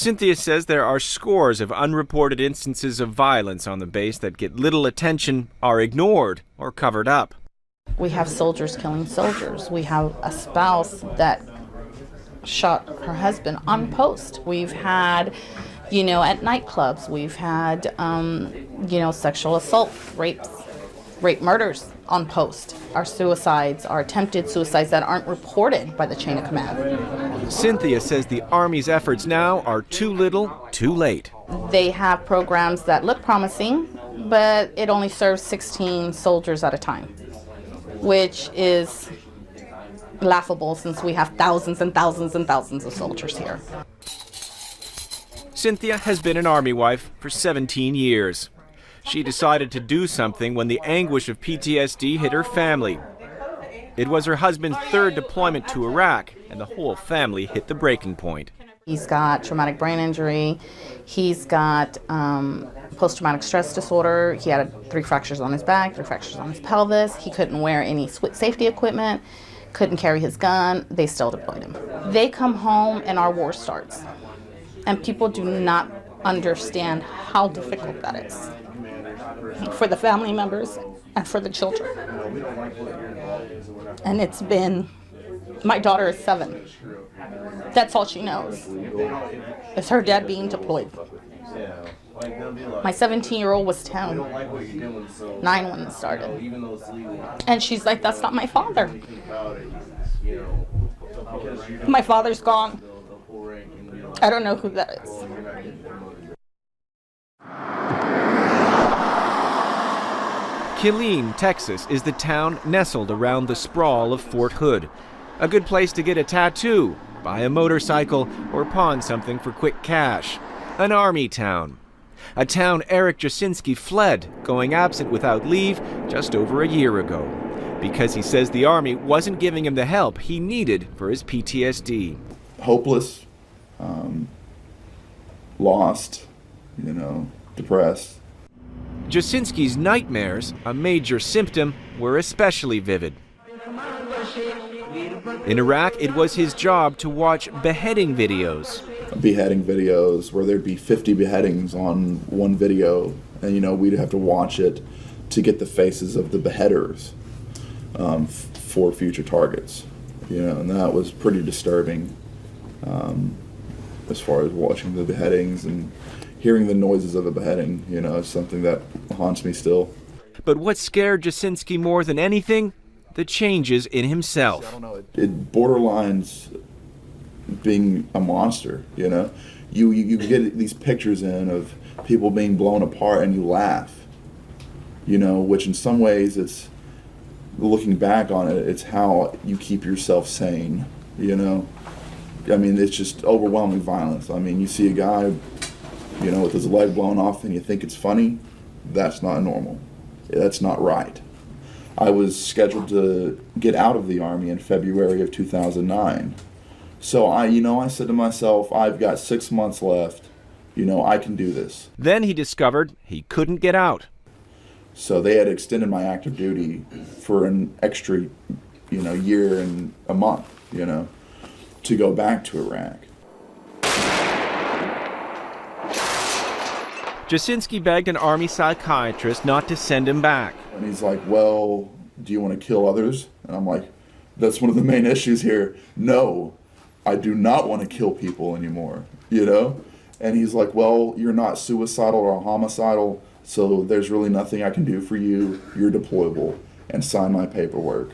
Cynthia says there are scores of unreported instances of violence on the base that get little attention, are ignored, or covered up. We have soldiers killing soldiers. We have a spouse that shot her husband on post. We've had, at nightclubs, we've had, sexual assault, rape murders on post. Our suicides, our attempted suicides that aren't reported by the chain of command. Cynthia says the Army's efforts now are too little, too late. They have programs that look promising, but it only serves 16 soldiers at a time, which is laughable since we have thousands and thousands and thousands of soldiers here. Cynthia has been an Army wife for 17 years. She decided to do something when the anguish of PTSD hit her family. It was her husband's third deployment to Iraq, and the whole family hit the breaking point. He's got traumatic brain injury. He's got post-traumatic stress disorder. He had 3 fractures on his back, 3 fractures on his pelvis. He couldn't wear any safety equipment, couldn't carry his gun. They still deployed him. They come home and our war starts. And people do not understand how difficult that is for the family members and for the children. And it's been, my daughter is 7. That's all she knows, is her dad being deployed. My 17-year-old was 9 when it started. And she's like, that's not my father. My father's gone. I don't know who that is. Killeen, Texas is the town nestled around the sprawl of Fort Hood. A good place to get a tattoo, buy a motorcycle, or pawn something for quick cash. An Army town. A town Eric Jasinski fled, going absent without leave just over a year ago, because he says the Army wasn't giving him the help he needed for his PTSD. Hopeless, lost, depressed. Jasinski's nightmares, a major symptom, were especially vivid. In Iraq, it was his job to watch beheading videos. Beheading videos where there'd be 50 beheadings on one video, and we'd have to watch it to get the faces of the beheaders for future targets. And that was pretty disturbing as far as watching the beheadings and hearing the noises of a beheading. Is something that haunts me still. But what scared Jasinski more than anything? The changes in himself. I don't know. It borderlines being a monster. You get these pictures in of people being blown apart, and you laugh. Which in some ways, it's looking back on it, it's how you keep yourself sane. It's just overwhelming violence. You see a guy, with his leg blown off, and you think it's funny. That's not normal. That's not right. I was scheduled to get out of the Army in February of 2009. So I said to myself, I've got 6 months left. I can do this. Then he discovered he couldn't get out. So they had extended my active duty for an extra, year and a month, to go back to Iraq. Jasinski begged an Army psychiatrist not to send him back. And he's like, well, do you want to kill others? And I'm like, that's one of the main issues here. No, I do not want to kill people anymore, And he's like, well, you're not suicidal or homicidal, so there's really nothing I can do for you. You're deployable. And sign my paperwork.